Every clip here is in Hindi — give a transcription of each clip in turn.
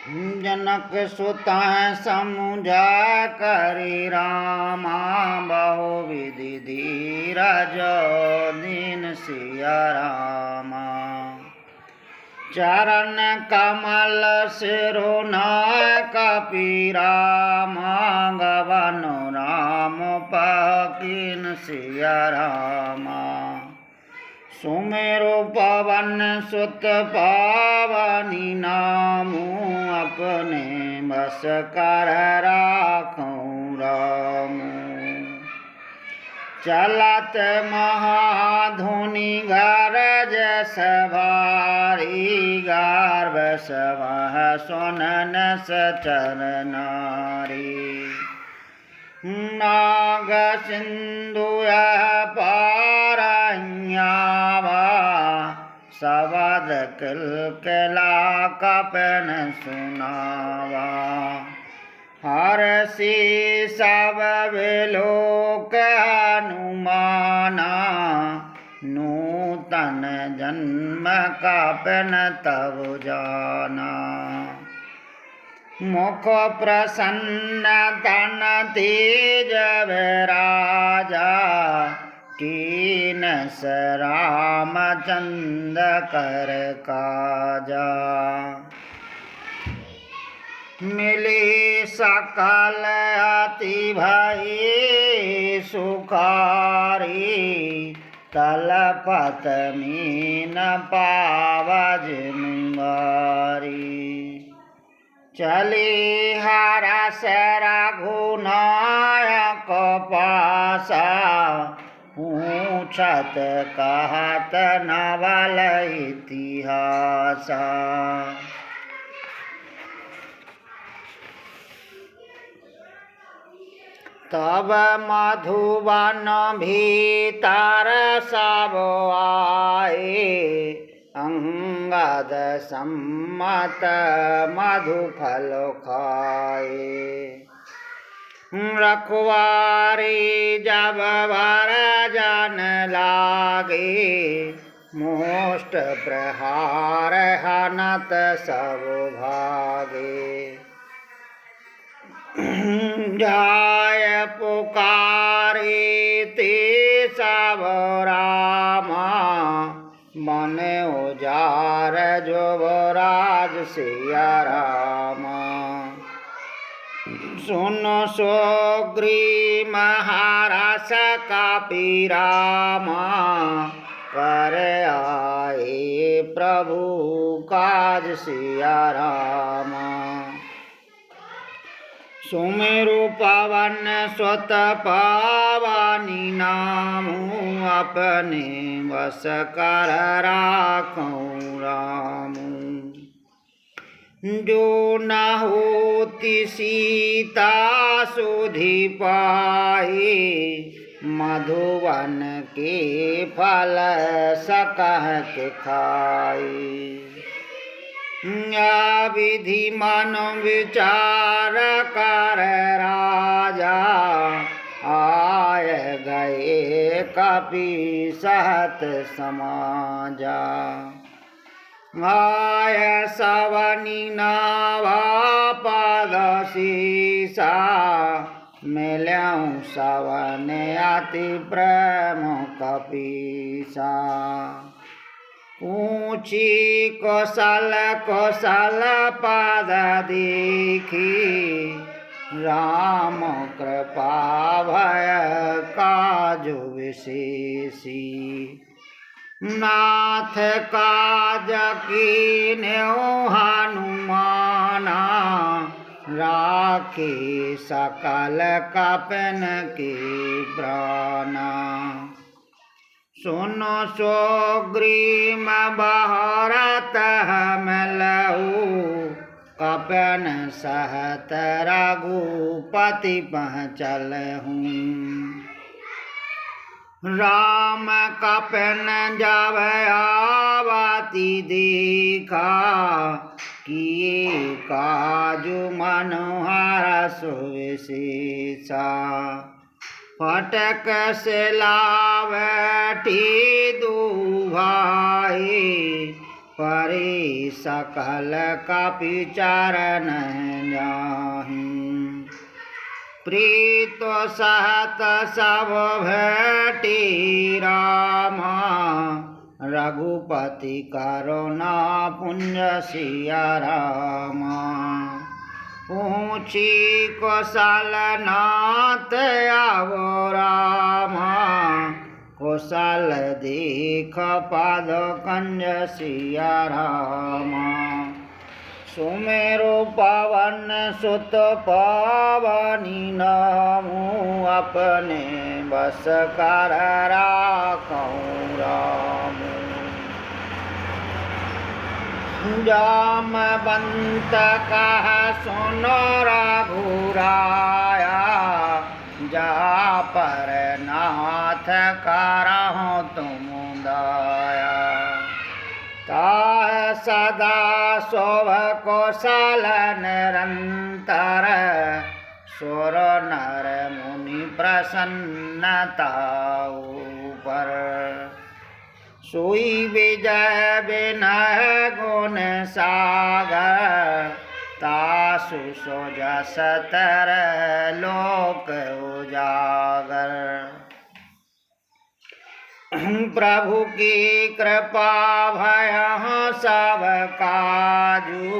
जनक सुता समुझा करी रामा बहु विधि धीरज दीन सिया रामा। चरण कमल सिरो कपी रामा गवन राम पकिन सिया रामा। सुमेरु पवन सुत पावनी नामू अपने बस कर राखूं रामू। चलत महाधुनि गरज सवारी गर्भ सवह सुनन सचर नारी। नाग सिंधु पारहियावा सवद किलकिला कपन सुनावा। हरसी सब विलोक हनुमाना नूतन जन्म कपन तब जाना। मुख प्रसन्न तन तेज राजा कीनस रामचंद्र कर काजा। मिली सकल अति भई सुखारी तलपत मीन पावज निवारी। चली हरस रघुनायक पासा पूछत कहत नवल इतिहासा। तब मधुवन भीतर सब आए अंगद सम्मत मधुफल खाए। रखवारी जब वर जन लागे मोष्ट प्रहार हनत सब भागे। जाय पुकारे ते सब रामा मन उजार जुवराज सिया रामा। सुनो सुग्रीव महाराज कपी रामा कर आए प्रभु काज सिया रामा। सुमेरु पवन सुत पावनी नामू अपने बस कर राखूं रामू। जो न होती सीता सुधि पाए मधुवन के फल सकह के खाए। विधि मन विचार कर राजा आय गए कपि सहत समाजा। आय सवनी नावा पद शीसा मिलऊँ सवन अति प्रेम कपीसा। ऊँची कौशल कौशल पद देखी राम कृपा भय काज विशेषी। नाथ काज कीन्यो हनुमाना राखे सकल कपन के प्राणा। सुनो सुग्रीव बहरत हमलऊ कपन सहत रघुपति पहुँचलहूँ। राम कपन जब आवती देखा किए काजु मनोहर सुविशेषा। फटक से लावटी दू भाई परि सकल कपि चरण जाहि। प्रीत सहत सब भेटी रामा, रघुपति करुणा पुंज सिया रामा। पूछी कौशल नाथ आवो रामा, कौशल देख पाद कंज सिया रामा। सुमेरु पवन सुत पावनी नामु, अपने बस कर राखऊँ राम। जामवंत कह सुनो रघुराया, जा पर नाथ करहु तुम दया। ताह सदा शोभ कौशल निरंतर, सुर नर मुनि प्रसन्नता ऊपर। सोई विजय विनय गुण सागर, तासु सो जस तर लोक उजागर। प्रभु की कृपा भयहु सब काजू,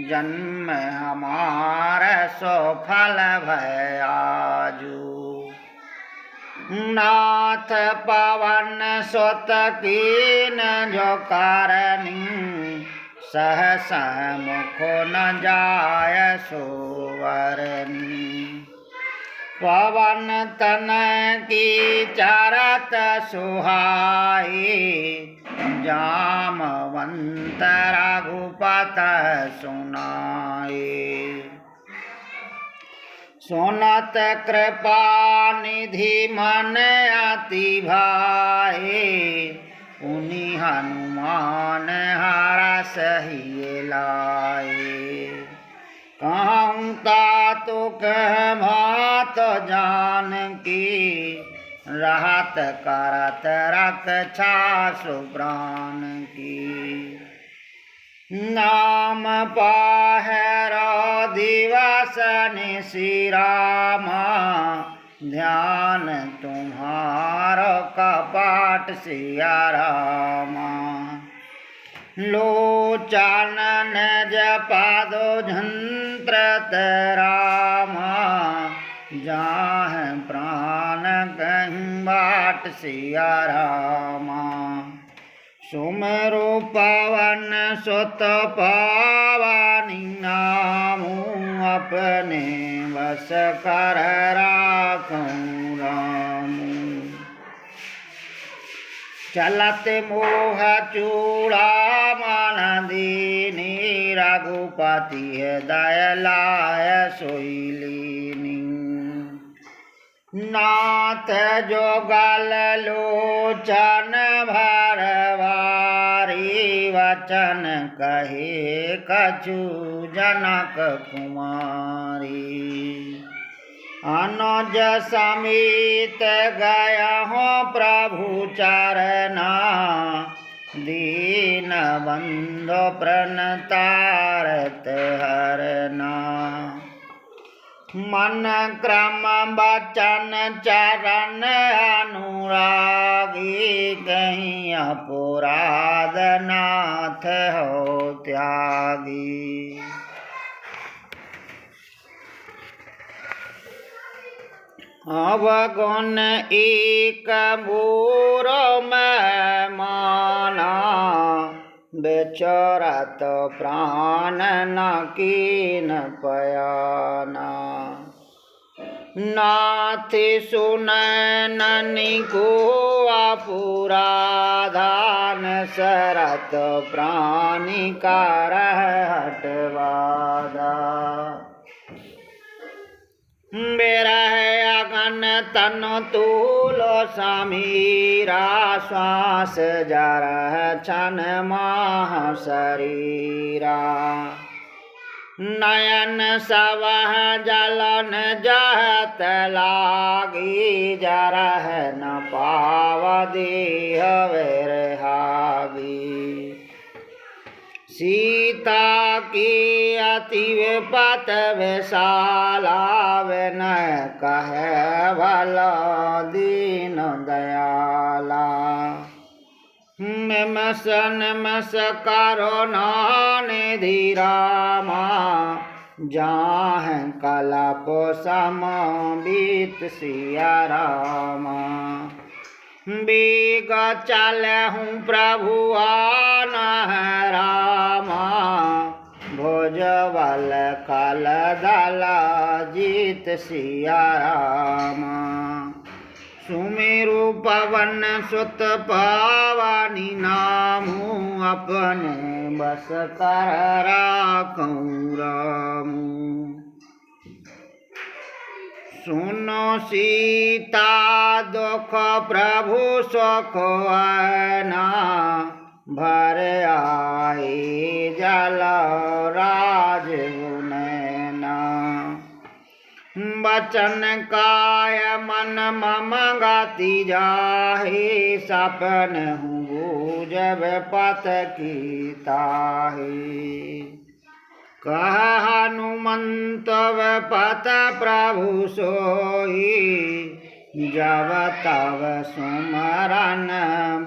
जन्म हमार सो फल भय आजू। नाथ पवन सुत कीन जो कारणी, सहस मुख न जाय सुवरनी। पवन तन की चरत सुहाई, जामवंत रघुपत सुनाई। सुनत कृपा निधि मन अति भाई, उनि हनुमान हरष हिय लाए। कहूँ तातु कह भात जानकी, रहत करत रक्षा सुप्राण की। नाम पाहरो दिवस निशि रामा, ध्यान तुम्हारो कपट सिया रामा। लोचन निज पादो झंत्रत रामा, जाह प्राण कहीं बाट सिया रामा। सुमेरु पवन सुत पावनी नामु, अपने बस कर राखऊँ राम। चलत मोह चूड़ामणि दीनी, रघुपति हृदय लाय सोई लीनी। नाथ जोगल लोचन भरवारी, वचन कहे कछु जनक कुमारी। अनुज समेत गयहु प्रभु चरना, दीन बंधु प्रणतारत हरना। मन क्रम बचन चरण अनुरागी, कहीं अपराध नाथ हो त्यागी। अवगुण एक मोर में माना, बेचरत प्राण न कीन पयाना। नाथ सुनैनी को अपुराधान, सरत प्राणी का हटवादा। बेरह अगन तन तूलो समीरा, श्वास जरह छन माह शरीरा। नयन सवह जलन जहत लागी, जरह न पाव देह विरहागी। सीता की अति विपत विशाला विनय कहे भला दीन दयाला। निमस निमस करुणा निधि रामा जाहं कलप सम बीत सिया रामा। बीग चलहूँ प्रभु आन रामा भुजबल कल दल जीत सिया रामा। सुमेरु पवन सुत पावनी नामू अपने बस कर राखूं रामू। सुनो सीता दुख प्रभु सुख आना भर आए जल राज नैना। बचन काय मन मम गाती जाहे सपन हूँ जब पत की ताहे। कह हनुमंत पत प्रभु सोई जब तब सुमरन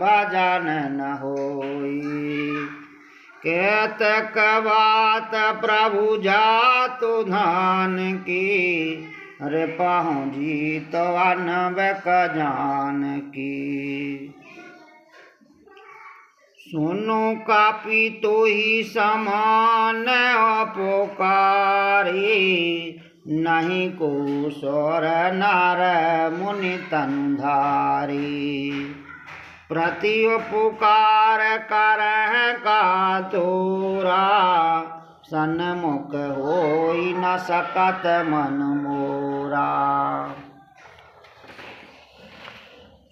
भजन न होई। केतक बात प्रभु जातु धान की रे पहुँची तो अनबक जान की। सुनो कापी तो ही समान अपोकारी नहीं को सोर नार मुनि तनुधारी। प्रति उपकार कर का तोरा सन्मुख होई न सकत मन मोरा।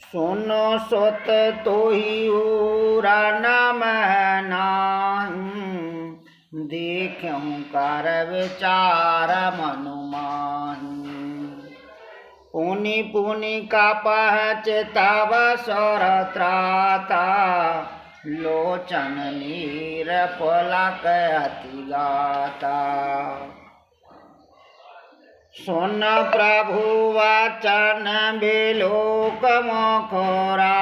सुनो सुत तो ही उरा नम नाहीं देखूं कर विचार मनु माहीं। पुनि पुनि का पहच तब सौर त्राता लोचन नीर पलक अति गाता। सुन प्रभु वचन बिलोक मुखरा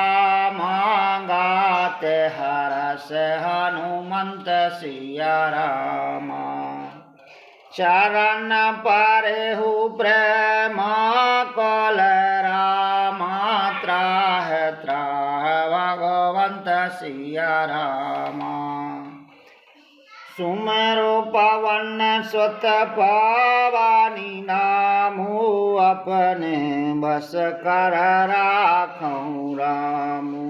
गात हरस हनुमंत सिया रामा। चरण परेहु प्रेम कल रामा त्राह त्राह भगवंत सिया रामा। सुमरो पवन सुत पावानी नामू अपने बस कर राखूं रामू।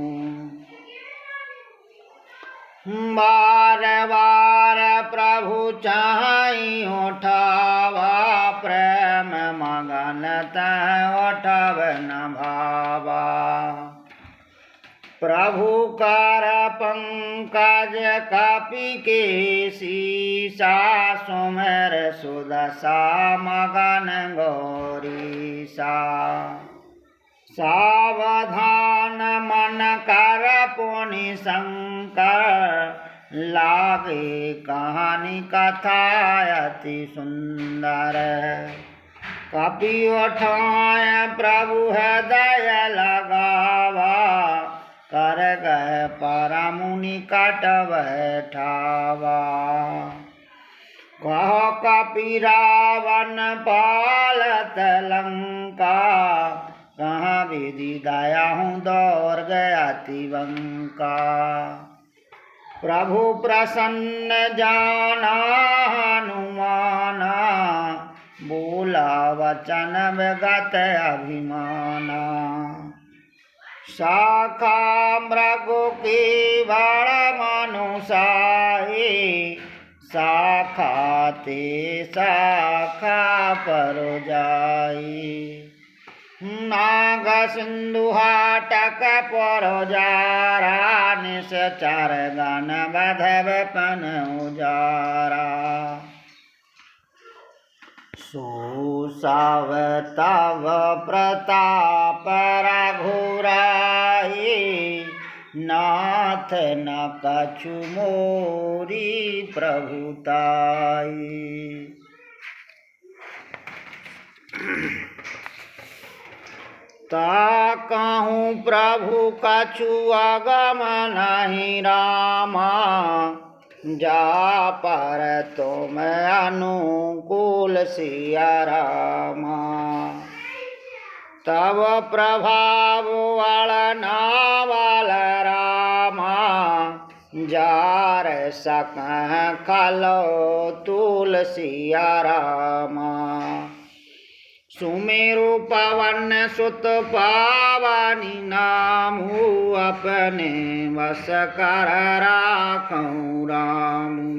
बार बार प्रभु चाहि उठावा प्रेम मगन तह उठब न भावा। प्रभु कर पंकज कपि के सीसा सुमेर सुदशा मगन गौरीसा। सावधान मन कर पुनि शंकर लागे कहानी कथा अति सुंदर। कपि उठाए प्रभु हृदय लगावा कर गए परमुनि कट बैठावा। कहो कपि रावण पालत लंका कहाँ विधि दया हूँ दौड़ गया तिवंका। प्रभु प्रसन्न जाना हनुमाना बोला वचन विगत अभिमाना। शाखा मृगु की बड़ मनुषाई शाखा ते शाखा पर जाई। नाग सिंधु हाटक पर जारा निश्चर गण बधव पन उजारा। सुसाव तव प्रताप रघुराई नाथ न कछु मोरी प्रभुताई। ता कहूँ प्रभु कछु अगम नहीं रामा, जा पर तुम अनुकूल सिया रामा। तब प्रभाव वाला वाल रामा, जार सकह खलो तुलसिया रामा। सुमेरु पवन सुत पावनी नामु, अपने वश कर राखूं रामू।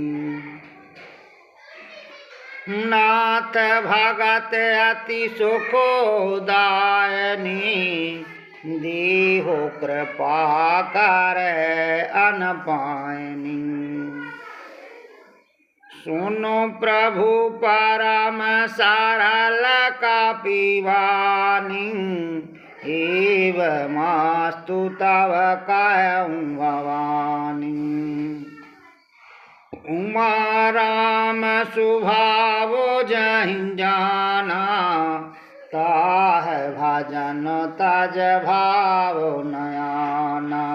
नाथ भगत अति सुखदायनी, दीहो कृपा कर अनपायनी। सुनो प्रभु परम सरल कपिवानी, एवमास्तु तव कहूँ भवानी। उमा राम स्वभाव जहीं जाना, ताह भजन तज भाव नयाना।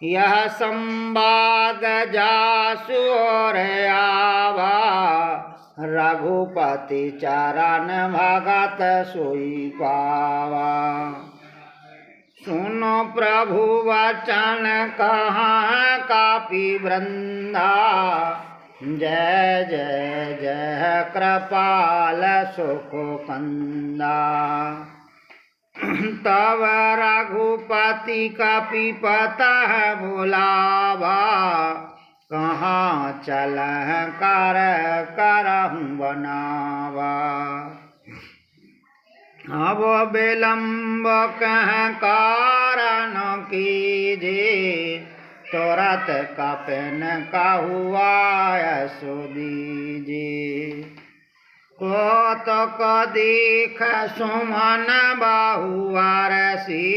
यह संवाद जासु और आवा, रघुपति चरण भगत सोई पावा। सुनो प्रभु वचन कहाँ कापी वृंदा, जय जय जय कृपाल सुख कंदा। तब रघुपति कपिपतः बुलावा, कहाँ चलह कर करहूँ बनावा। अब विलम्ब कह कारण कीजे, तुरत कपिन कहुआ सो दीजे। कौतुक देख सुमन बहुआरसी,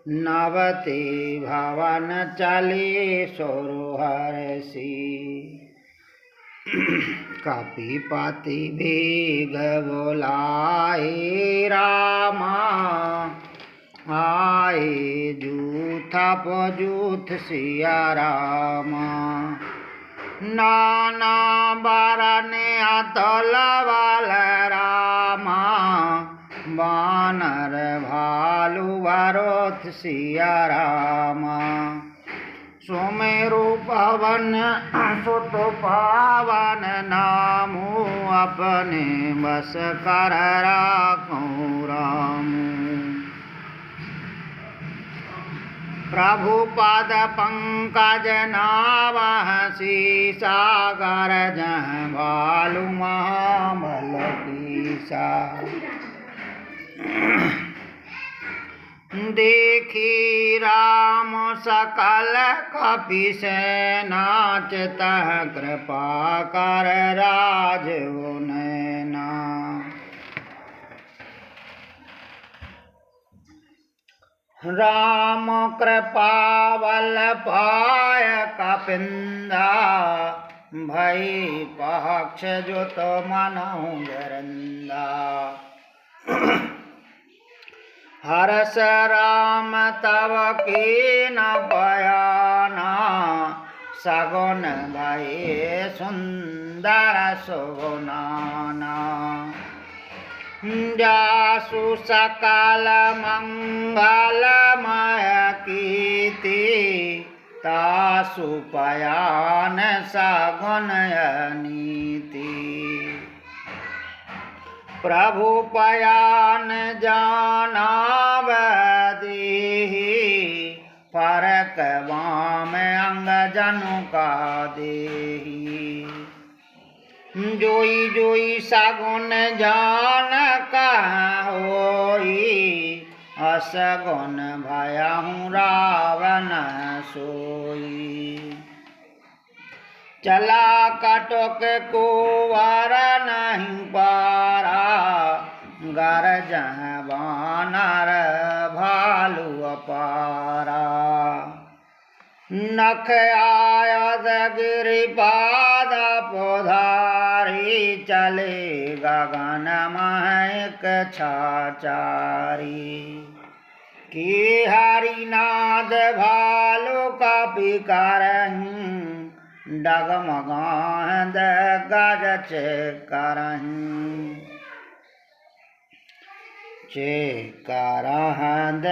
नवते भवन चले सोहर्षि। कपिपति वेग बोलाए रामा, आए जूथा पजूथ सिया रामा। नाना बरन अतुल बल रामा, बानर भालु वरोथ सिया रामा। सुमेरु पवन सुत पावन नामु, अपने बस कर राखूं रामू। प्रभु पद पंकज नावह सागर, जह भालु महाबल कीसा। देखी राम सकल कपि सेना, चितह कृपा कर राजो नैना। राम कृपा बल पाय कपिंदा, भई पक्ष जुत मनहु जरंदा। हरस राम तव की न बयाना, सगुन भये सुंदर सुगुनाना। जासु सकल मंगलमय कीर्ति, तासु पयान सगुन नीति। प्रभु पयान जाना देहि, फरक वाम अंग जनु का देहि। जोई जोई सगुन जान कहाँ होई, असगुन भयहु रावण सोई। चला कटक कुंवर नहीं पारा, गरजह बानर भालू अपारा। नख आयत गिरिपाद पोधारी चले गगन महक छाचारी। की हरिनाद भालू कपि करहीं डगमगाहद गज करहीं। करहद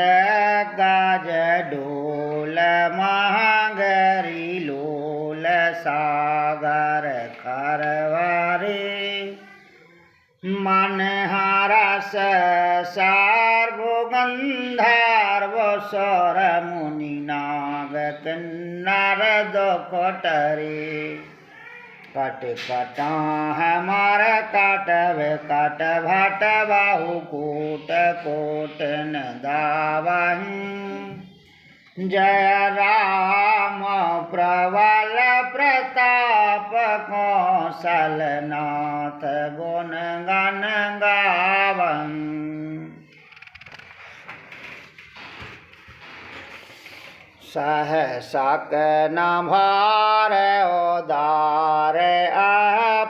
गज डोल महगरी लोल सागर करवारे। मन हरस सर्वगंधर्व स्वर मुनि नाग किन्नर दुखटरे। कट कटाह मर कटव कट भट बाहु कोट कोट न दावहीं। जय राम प्रबल प्रताप कौशलनाथ गुण गण गावन्। सहसा न भार उदार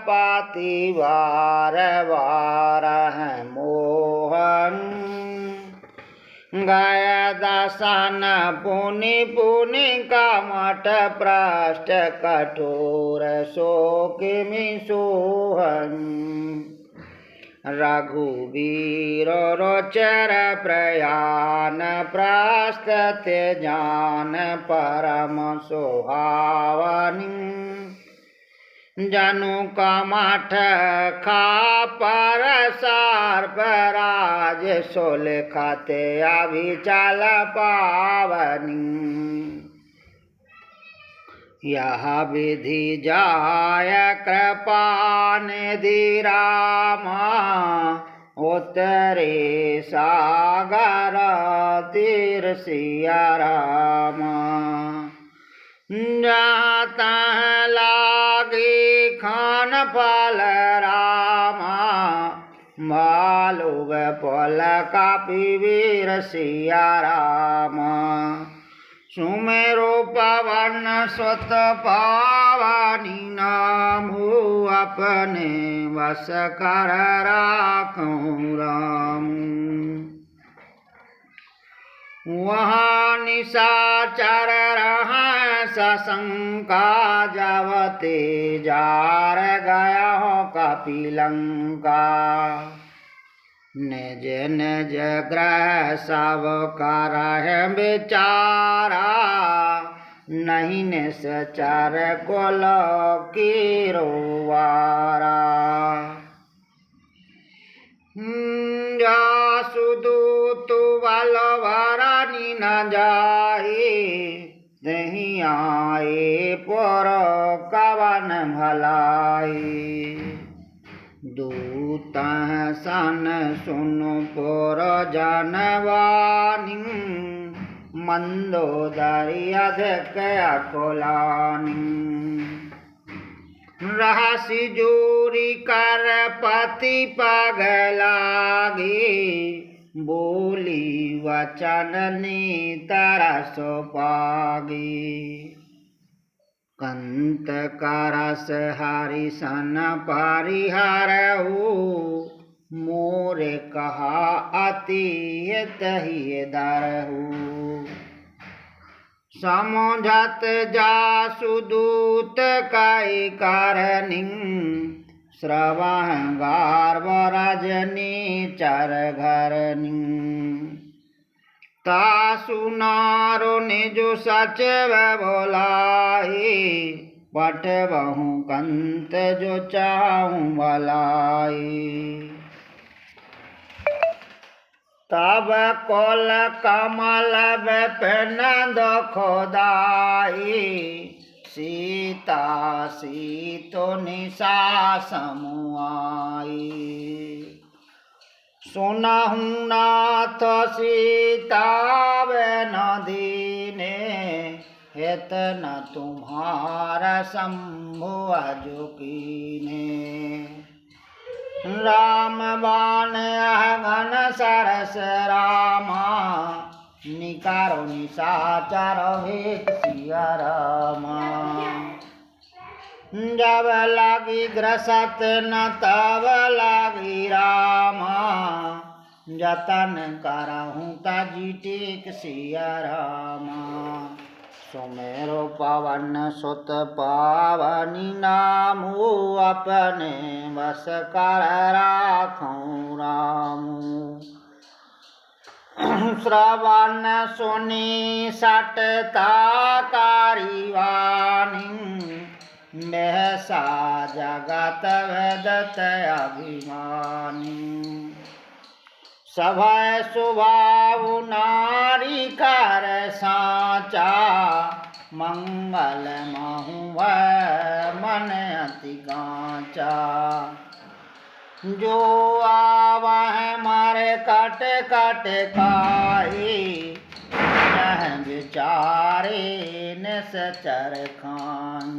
पाति वार वारह मोहन। गय दसन पुनि पुनि कमठ पृष्ठ कठोर शोकिमि सोहन्। रघुवीर रोचर प्रयाण प्रस्तुत जान परम सुहावनी। जनु कमठ खापर सर्प राज सुलखत अभिचल पावनी। यह विधि जाय कृपा निधि रामा। उतरे सागर तीर सिया रामा। जहाँ तहाँ लागी खान फल रामा। भालू पल कपि वीर सिया रामा। सुमेरु पवन सुत पावनी नामु। अपने वश कर राखूं राम। वहाँ निशाचर रहें सशंका। जवते जार गया हो कपिलंका। निज निज ग्रह सब करह विचारा। नहीं निश्चर कुल कीरोवारा। जासुदूतु बल भरनि न जाहि। नहीं आए पुर कवन भलाई। दूत सन सुनु पुर जनवानी। मंदोदरी अधिक अकुलानी। रहसि जोरी कर पति पग लागी। बोली वचन तरस पागी। कंत करस हरि सन परिहरहु। मोरे कहा अति तहि दरहु। समझत जासुदूत कै करनी। श्रवण गार्व रजनी चर घरनी। तासु नारो निज सचिव बोलाई। पठबहु कंत जो चाहूं भलाई। तब कोल कमल विपिन दुखदाई। सीता सीतो निशा समुआई। सुनहु नाथ सीता बिन दीने। हित न तुम्हारा शंभु अजो कीने। राम बाण घन सरस रामा निकारो निशाचर भेद सिया रामा जब लागी ग्रसत न तब लागी रामा जतन करहूँ तजी टेक सिया रामा सुमेरो पवन सुत पावनी नामू अपने बस कर राखूं रामू श्रवण सुनी सटता कारी वाणी महसा जगत वेदत अभिमानी सभय स्वभाव नारी कर साचा मंगल महु मन अति कांचा जो आवह मारे कट कट खाई यह विचारे निश्चर खान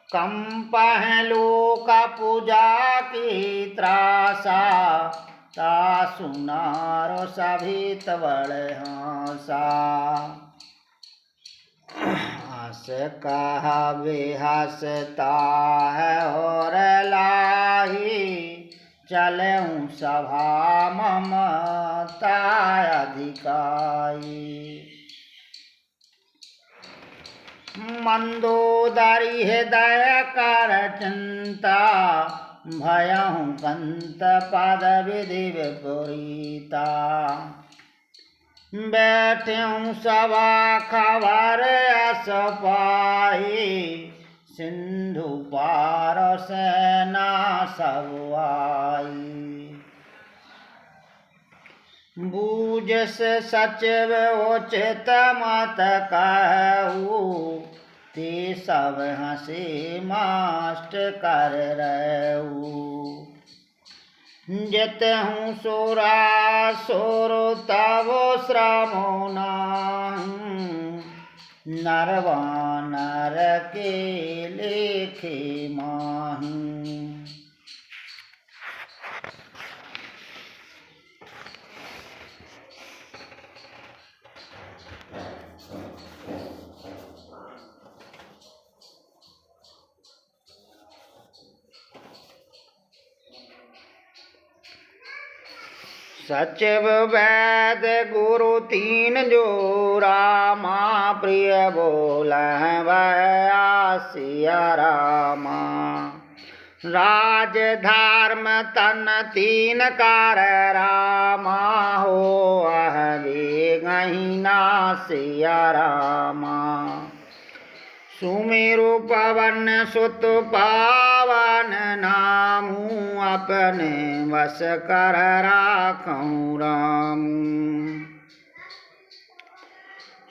कम पहलू का पूजा की त्रासा ता सुनारो सभी तवड़ हासा हस कहा बेहसता है और लाही चलऊँ सभा ममता अधिकाई मंदोदरी हृदय कर चिंता भयहूँ कंत पद विधि विपरीता बैठूँ सभा खबर अस पाई सिंधु पार सेना सब आई बूझस सचिव उचित मत कहूँ ते सब हंसी मास्ट कर रहू जित हूँ सोरा सोरो तब श्रमो नाहूँ नरवानर के लेखे माहूँ सचिव वैद गुरु तीन जो रामा प्रिय बोल सिया रामा राज धर्म तन तीन कर रामा हो गहीना सिया रामा सुमेरु पवन सुत पावन नामू अपने वश कर राखूं रामू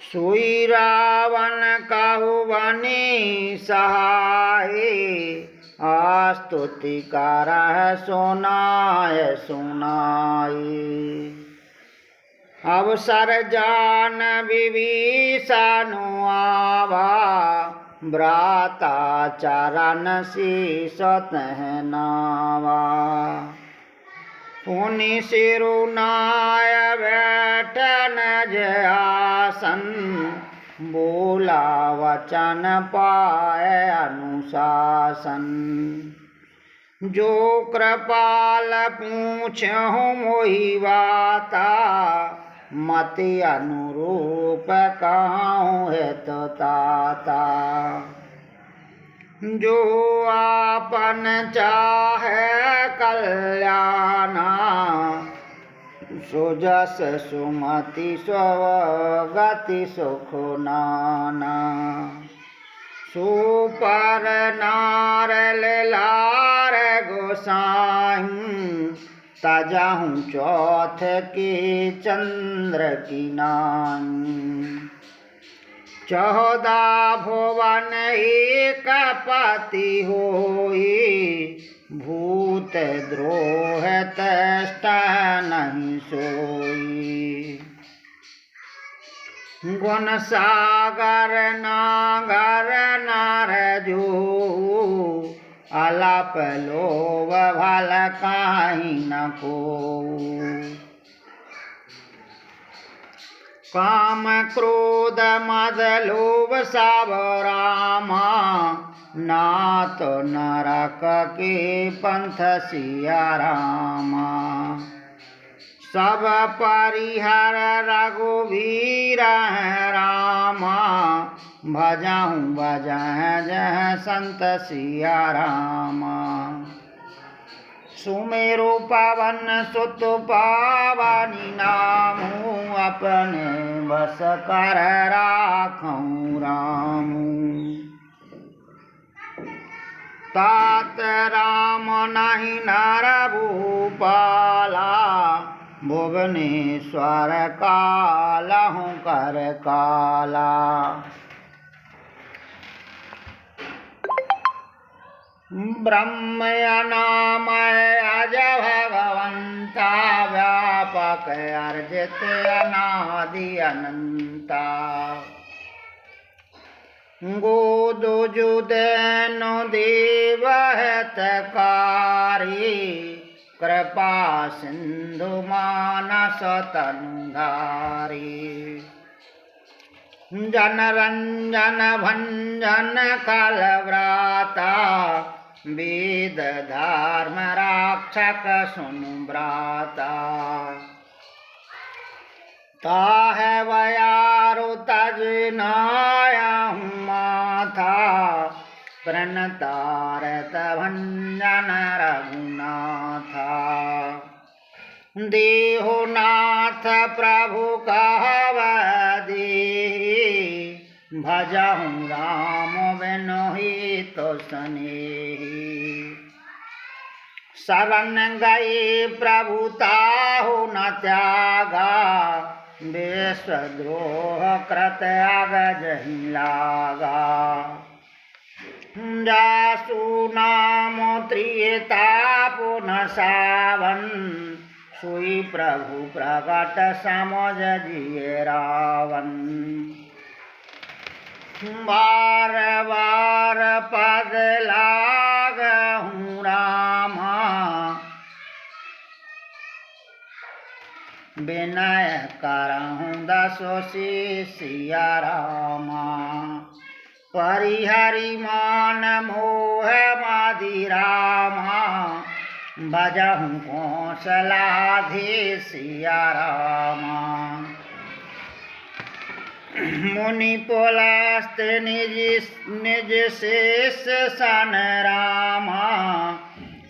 सुई रावण कहु बनी सहाय आस्तुति करह सुनाय सुनाई अवसर जान विभीषण आवा भ्राता चरण शीस नावा पुनि सिरुनाय बैठन जयासन बोला वचन पाए अनुशासन जो कृपाल पूछहु मोहि बाता मति अनुरूप कहूँ है तो ताता जो आपन चाहे कल्याणा सुजस सुमति स्वगति सुख नाना सुपर नार लार गोसाई तजाहूँ चौथ के चंद्र की नाई 14 भुवन एक पति होई भूत द्रोह तष्ट नहीं सोई गुण सागर नागर नार जो अलाप लोभ भल काहि न को। काम क्रोध मद लोभ सब रामा, नाथ नरक के पंथ सिया रामा। सब परिहर रघुवीर रामा, भजहु भजह जह संत सिया रामा। सुमेरु पवन सुत पावनी नामु, अपने बस कर राखऊँ रामू। तात राम नहीं नर भूपाला, भुवनेश्वर कालहु कर काला। ब्रह्म अनामय अज भगवंता, व्यापक अर्जित अनादि अनंता। गोदुजुदेनु देव हितकारी, कृपा सिंधु मानस तनुधारी। जनरंजन भंजन कलव्राता, वेद धर्म रक्षक सुनु ब्राता। ताहे बयारु तज नायहु माथा, प्रणतारत भंजन रघुनाथा। देहु नाथ प्रभु कहब देहि, भजहु राम बिनु हितु सनेहि। शरण गए प्रभु ताहु न त्यागा, विश्वद्रोह कृत अगजहि लागा। जासु नाम त्रितापन सावन, सोई प्रभु प्रगट समझ जिय रावण। बार बार पद लागहु रामा, विनय करहु दसो सिया रामा। परिहरि मान मोह माधि रामा, भजहु कौशलाधि सिया रामा। मुनि पुलस्त निज शेष सन रामा,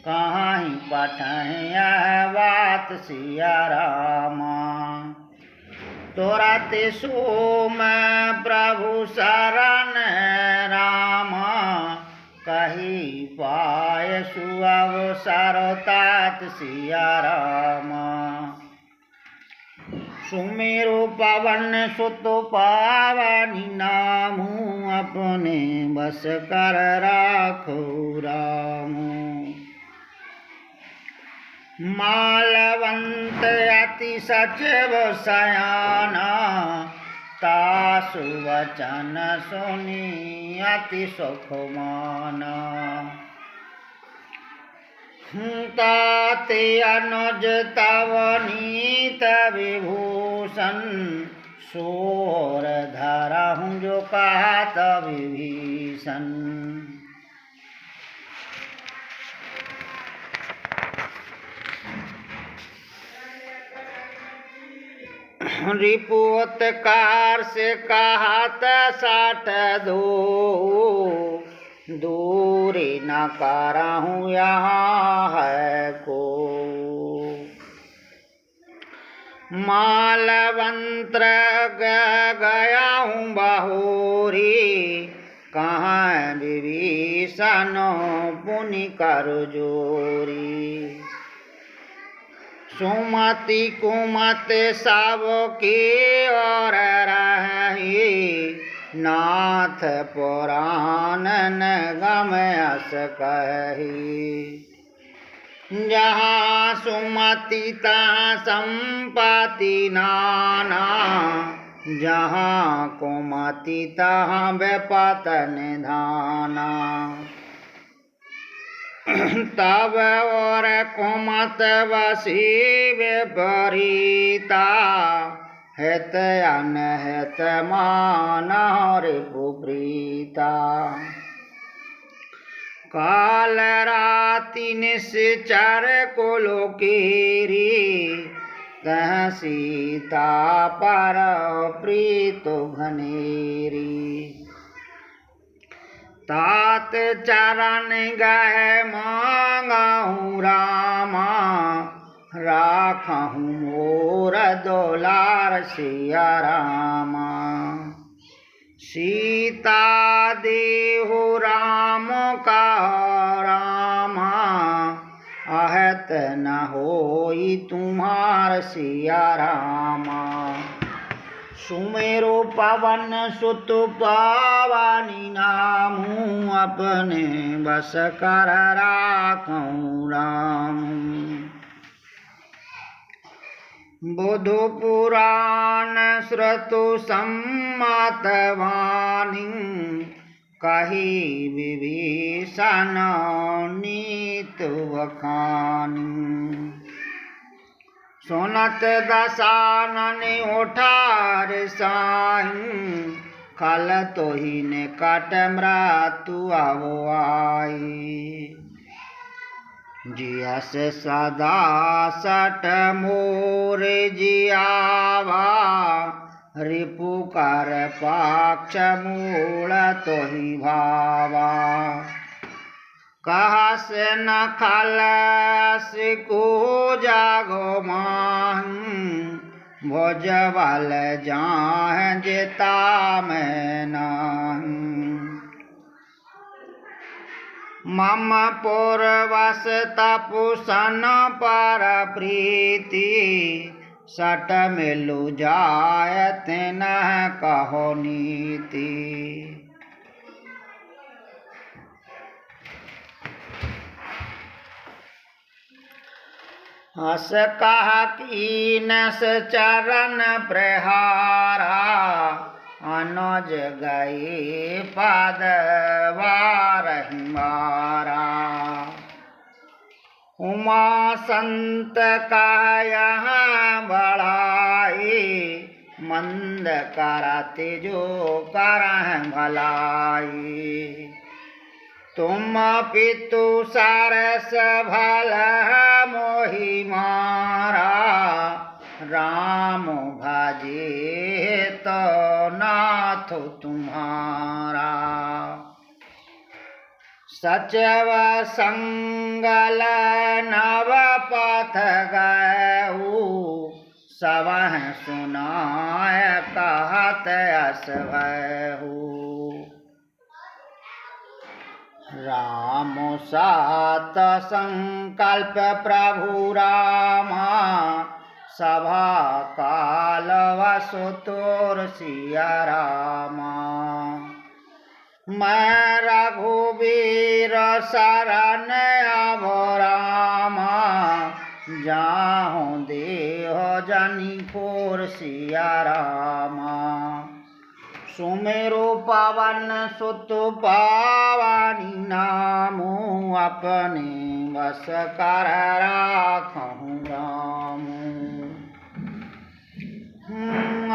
कहीं पठहि यह बात सिया रामा। तुरत सोम प्रभु शरण रामा, कही पाय सुअवसर तात सिया रामा। सुमेरु पवन सुत पावनी नामु, अपने बस कर राखो रामू। मालवंत अति सचिव सयाना, तासु वचन सुनी अति सुख माना। ताते अनुज तव नीत विभूषण, सोर धरहु जो कहत विभीषण। रिपुत्कार से कहत साठ दो, दूरी न करहूँ यहाँ है को। मालवंत्र गया हूँ बहोरी, कहाँ विभीषण पुनि कर जोरी। सुमति कुमति सब के और रही, नाथ पुराण गम अस कही। जहाँ सुमति तहाँ संपत्ति नाना, जहाँ कुमति तहाँ विपत निधाना। तब और कुमत वसी विपरीता हित अनहित मान रिपुप्रीता काल राति निश्चर कुलो कीरी तह सीता पर प्रीतो घनेरी तात चरण गह मांगहूँ रामा राखहूँ मोर दुलार सिया रामा सीता देहु राम का रामा आहत न होई तुम्हार सिया रामा सुमेरो पवन सुत पावनी नामू अपने बस कर राखूं राम बुध पुराण श्रुतु सम्मत वाणी कही विभीषण नीत वखानी सुनत दसानन उठार साई खल तोहि निकट मृत्यु आवो आई जियस सदा सट मोर जियावा रिपु कर पाक्ष मूल तोहि भावा कहस न खलस को जागो माही भोजबल जाह जेता मैं नाही मम पुरवस तपुसन पर प्रीति सट मिलु जायत न कहो नीति हस कह कीनस चरण प्रहारा अनुज गए पद वारहि मारा उमा संत का यहाँ बढ़ाई मंद करते जो करह भलाई तुम पितु सरस भल मोहि मारा राम भजे तो नाथ तुम्हारा सचव संगल नव पथ गऊ सवह सुनाय कहत अस भयहु राम सात संकल्प प्रभु रामा सभा काल वसुतोर सिया रामा मैं रघुवीर शरण अब रामा जाहूँ देह जनि फोर सिया रामा सुमेरो पवन सुत पावनी नामू अपने बस कर राखूं राम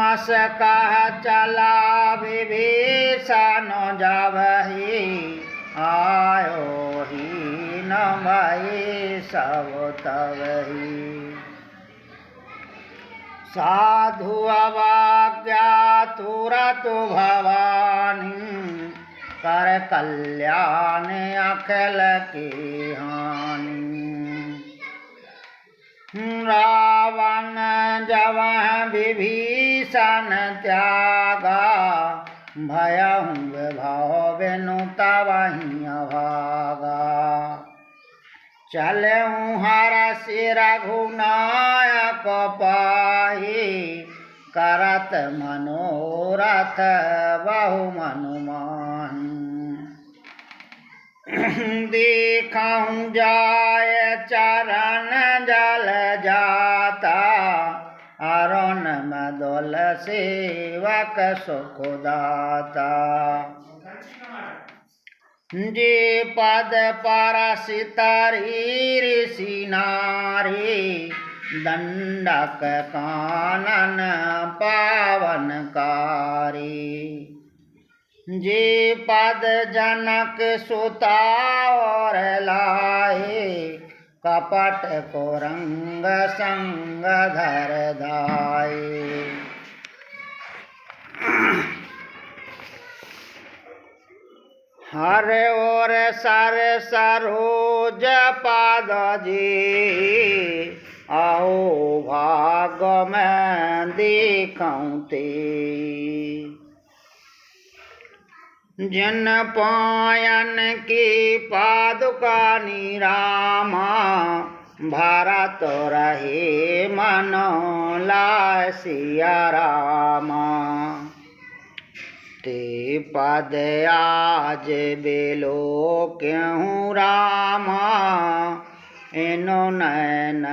अस कह चला विभीषण जावहि आयो ही न भई सब तवहि साधु अवाज्ञा तुरत भवानी कर कल्याण अखिल की हानि रावण जब विभीषण त्यागा भयहु विभव बिनु तवहि अभागा चलऊँ हरषि रघुनायक पाहि करत मनोरथ बहु मनुमाहि देखऊँ जाय चरण जल जाता अरुण मदोल सेवक सुख दाता जे पद परसितरी ऋषि नारी दंडक कानन पावनकारी। जे पद जनक सुता और लाए कपट को रंग संग धर धाये। हर और सर सरोज पाद जी आओ भाग में देखऊं ते। जिन पायन की पादुका निरामा भारत रहे मनो लाय सिया रामा। ते पद आज बेलो क्यों रामा इनो नैन